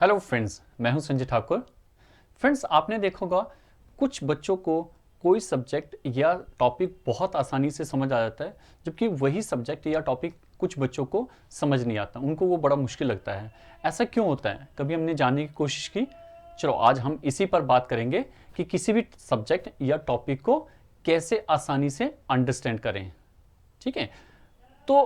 Hello friends, मैं हूं Sanjay Thakur. Friends, आपने देखा होगा कुछ बच्चों को कोई सब्जेक्ट या टॉपिक बहुत आसानी से समझ आ जाता है, जबकि वही सब्जेक्ट या टॉपिक कुछ बच्चों को समझ नहीं आता, उनको वो बड़ा मुश्किल लगता है। ऐसा क्यों होता है? कभी हमने जानने की कोशिश की? चलो आज हम इसी पर बात करेंगे कि किसी भी सब्जेक्ट या टॉपिक को कैसे आसानी से अंडरस्टैंड करें। ठीक है, तो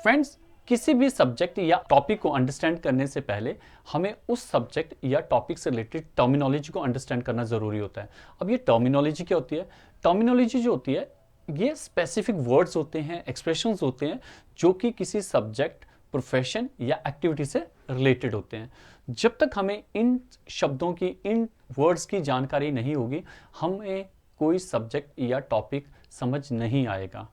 फ्रेंड्स, किसी भी सब्जेक्ट या टॉपिक को अंडरस्टैंड करने से पहले हमें उस सब्जेक्ट या टॉपिक से रिलेटेड टर्मिनोलॉजी को अंडरस्टैंड करना जरूरी होता है। अब ये टर्मिनोलॉजी क्या होती है? टर्मिनोलॉजी जो होती है, ये स्पेसिफिक वर्ड्स होते हैं, एक्सप्रेशंस होते हैं जो कि किसी सब्जेक्ट, प्रोफेशन या एक्टिविटी से रिलेटेड होते हैं। जब तक हमें इन शब्दों की, इन वर्ड्स की जानकारी नहीं होगी, हमें कोई सब्जेक्ट या टॉपिक समझ नहीं आएगा।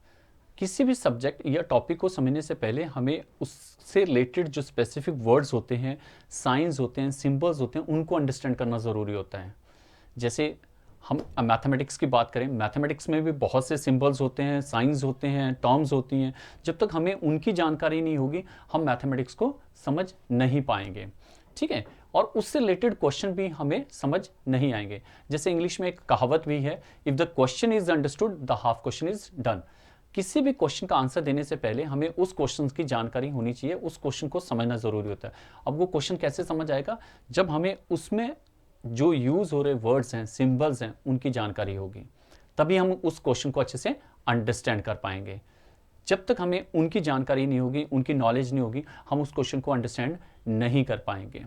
किसी भी सब्जेक्ट या टॉपिक को समझने से पहले हमें उससे रिलेटेड जो स्पेसिफिक वर्ड्स होते हैं, साइंस होते हैं, सिंबल्स होते हैं, उनको अंडरस्टैंड करना ज़रूरी होता है। जैसे हम मैथमेटिक्स की बात करें, मैथमेटिक्स में भी बहुत से सिंबल्स होते हैं, साइंस होते हैं, टर्म्स होती हैं। जब तक हमें उनकी जानकारी नहीं होगी, हम मैथमेटिक्स को समझ नहीं पाएंगे। ठीक है, और उससे रिलेटेड क्वेश्चन भी हमें समझ नहीं आएंगे। जैसे इंग्लिश में एक कहावत भी है, if the question is understood the half question is done. किसी भी क्वेश्चन का आंसर देने से पहले हमें उस क्वेश्चन की जानकारी होनी चाहिए, उस क्वेश्चन को समझना जरूरी होता है। अब वो क्वेश्चन कैसे समझ आएगा? जब हमें उसमें जो यूज हो रहे वर्ड्स हैं, सिंबल्स हैं, उनकी जानकारी होगी, तभी हम उस क्वेश्चन को अच्छे से अंडरस्टैंड कर पाएंगे। जब तक हमें उनकी जानकारी नहीं होगी, उनकी नॉलेज नहीं होगी, हम उस क्वेश्चन को अंडरस्टैंड नहीं कर पाएंगे।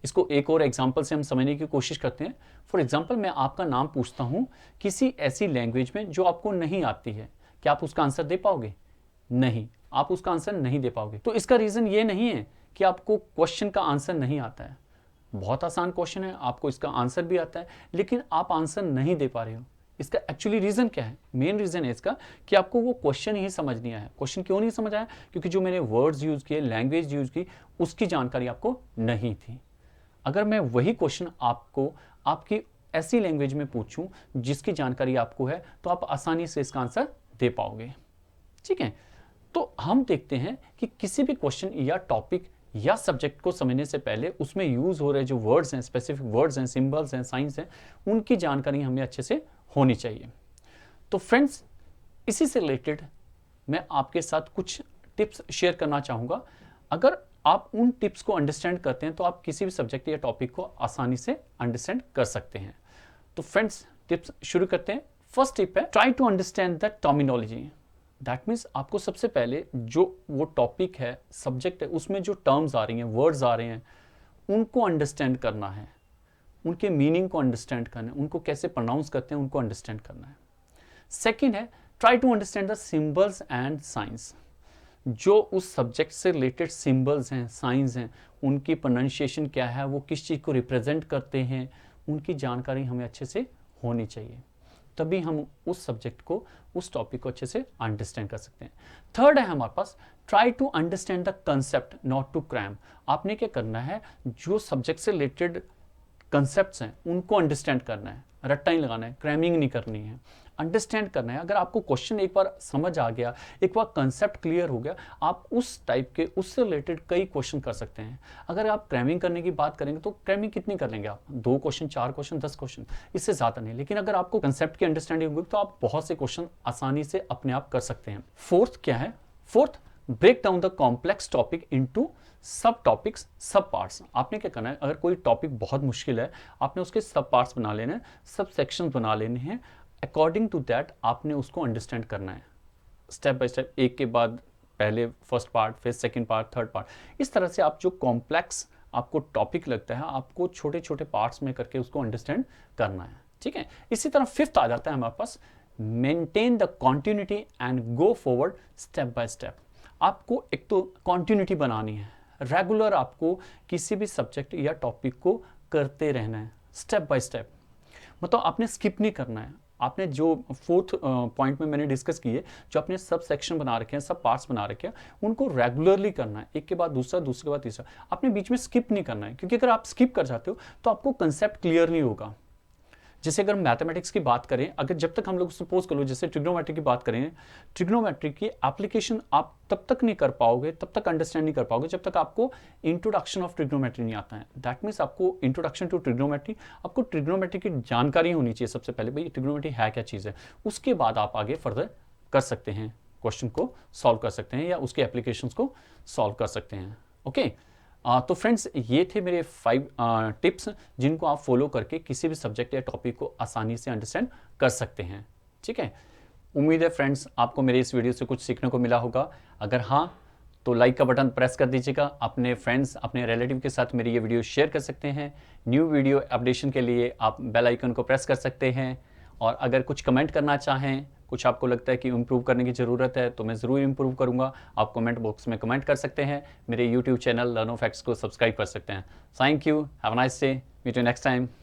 इसको एक और एग्जाम्पल से हम समझने की कोशिश करते हैं। फॉर एग्जाम्पल, मैं आपका नाम पूछता हूं किसी ऐसी लैंग्वेज में जो आपको नहीं आती है, क्या आप उसका आंसर दे पाओगे? नहीं, आप उसका आंसर नहीं दे पाओगे। तो इसका रीजन ये नहीं है कि आपको क्वेश्चन का आंसर नहीं आता है। बहुत आसान क्वेश्चन है, आपको इसका आंसर भी आता है, लेकिन आप आंसर नहीं दे पा रहे हो। इसका एक्चुअली रीजन क्या है? मेन रीजन है इसका कि आपको वो क्वेश्चन ही समझ नहीं आया। क्वेश्चन क्यों नहीं समझ आया? क्योंकि जो मैंने वर्ड्स यूज किए, लैंग्वेज यूज की, उसकी जानकारी आपको नहीं थी। अगर मैं वही क्वेश्चन आपको आपकी ऐसी लैंग्वेज में पूछूं जिसकी जानकारी आपको है, तो आप आसानी से इसका आंसर दे पाओगे। ठीक है, तो हम देखते हैं कि किसी भी क्वेश्चन या टॉपिक या सब्जेक्ट को समझने से पहले उसमें यूज हो रहे जो वर्ड्स हैं, स्पेसिफिक वर्ड्स हैं, सिंबल्स हैं, साइंस हैं, उनकी जानकारी हमें अच्छे से होनी चाहिए। तो फ्रेंड्स, इसी से रिलेटेड मैं आपके साथ कुछ टिप्स शेयर करना चाहूंगा। अगर आप उन टिप्स को अंडरस्टैंड करते हैं तो आप किसी भी सब्जेक्ट या टॉपिक को आसानी से अंडरस्टैंड कर सकते हैं। तो फ्रेंड्स, टिप्स शुरू करते हैं। फर्स्ट टिप है, try to understand the terminology. That means आपको सबसे पहले जो वो टॉपिक है, सब्जेक्ट है, उसमें जो टर्म्स आ रही हैं, वर्ड्स आ रहे हैं, उनको अंडरस्टैंड करना है, उनके मीनिंग को अंडरस्टैंड करना है, उनको कैसे प्रोनाउंस करते हैं उनको अंडरस्टैंड करना है। सेकेंड है, try to understand the symbols and science. जो उस सब्जेक्ट से रिलेटेड सिंबल्स हैं, साइंस हैं, उनकी प्रोनाउंसिएशन क्या है, वो किस चीज़ को रिप्रेजेंट करते हैं, उनकी जानकारी हमें अच्छे से होनी चाहिए। तभी हम उस सब्जेक्ट को, उस टॉपिक को अच्छे से अंडरस्टैंड कर सकते हैं। थर्ड है हमारे पास, try to understand the concept not to cram. आपने क्या करना है, जो सब्जेक्ट से रिलेटेड कंसेप्ट्स हैं उनको अंडरस्टैंड करना है, रट्टा नहीं लगाना है, क्रैमिंग नहीं करनी है, अंडरस्टैंड करना है। अगर आपको क्वेश्चन एक बार समझ आ गया, एक बार कंसेप्ट क्लियर हो गया, आप उस टाइप के, उससे रिलेटेड कई क्वेश्चन कर सकते हैं। अगर आप क्रैमिंग करने की बात करेंगे तो क्रैमिंग कितनी कर लेंगे आप? 2 क्वेश्चन, 4 क्वेश्चन, 10 क्वेश्चन, इससे ज़्यादा नहीं। लेकिन अगर आपको कंसेप्ट की अंडरस्टैंडिंग होगी तो आप बहुत से क्वेश्चन आसानी से अपने आप कर सकते हैं। फोर्थ क्या है? Fourth, break down the complex topic into sub topics, sub parts. आपने क्या करना है, अगर कोई टॉपिक बहुत मुश्किल है, आपने उसके सब पार्ट्स बना लेने हैं, सब सेक्शन बना लेने हैं। अकॉर्डिंग टू दैट आपने उसको अंडरस्टैंड करना है, स्टेप बाय स्टेप, एक के बाद पहले फर्स्ट पार्ट, फिर सेकंड पार्ट, थर्ड पार्ट। इस तरह से आप जो कॉम्प्लेक्स आपको टॉपिक लगता है, आपको छोटे छोटे पार्ट्स में करके उसको अंडरस्टैंड करना है। ठीक है, इसी तरह फिफ्थ आ जाता है हमारे पास, maintain the continuity and go forward step by step. आपको एक तो कॉन्टिन्यूटी बनानी है, रेगुलर आपको किसी भी सब्जेक्ट या टॉपिक को करते रहना है, स्टेप बाय स्टेप। मतलब आपने स्किप नहीं करना है। आपने जो फोर्थ पॉइंट में मैंने डिस्कस किए, जो आपने सब सेक्शन बना रखे हैं, सब पार्ट्स बना रखे हैं, उनको रेगुलरली करना है, एक के बाद दूसरा, दूसरे के बाद तीसरा। आपने बीच में स्किप नहीं करना है, क्योंकि अगर आप स्किप कर जाते हो तो आपको कंसेप्ट क्लियर नहीं होगा। जैसे अगर मैथमेटिक्स की बात करें, अगर जब तक हम लोग सपोज कर लो जैसे ट्रिग्नोमेट्री की बात करें, ट्रिग्नोमेट्री की एप्लीकेशन आप तब तक नहीं कर पाओगे, तब तक अंडरस्टैंड नहीं कर पाओगे जब तक आपको इंट्रोडक्शन ऑफ ट्रिग्नोमेट्री नहीं आता है। दैट मीन्स आपको इंट्रोडक्शन टू ट्रिग्नोमेट्री, आपको ट्रिग्नोमेट्री की जानकारी होनी चाहिए सबसे पहले, भाई ट्रिग्नोमेट्री है क्या चीज़ है। उसके बाद आप आगे फर्दर कर सकते हैं, क्वेश्चन को सॉल्व कर सकते हैं या उसके एप्लीकेशंस को सॉल्व कर सकते हैं। ओके तो फ्रेंड्स ये थे मेरे 5 टिप्स जिनको आप फॉलो करके किसी भी सब्जेक्ट या टॉपिक को आसानी से अंडरस्टैंड कर सकते हैं। ठीक है, उम्मीद है फ्रेंड्स आपको मेरे इस वीडियो से कुछ सीखने को मिला होगा। अगर हाँ तो लाइक का बटन प्रेस कर दीजिएगा। अपने फ्रेंड्स, अपने रिलेटिव के साथ मेरी ये वीडियो शेयर कर सकते हैं। न्यू वीडियो अपडेशन के लिए आप बेल आइकन को प्रेस कर सकते हैं। और अगर कुछ कमेंट करना चाहें, कुछ आपको लगता है कि इम्प्रूव करने की ज़रूरत है, तो मैं ज़रूर इम्प्रूव करूँगा। आप कमेंट बॉक्स में कमेंट कर सकते हैं। मेरे यूट्यूब चैनल लर्नो फैक्ट्स को सब्सक्राइब कर सकते हैं। Thank you, have a nice day, meet you next time.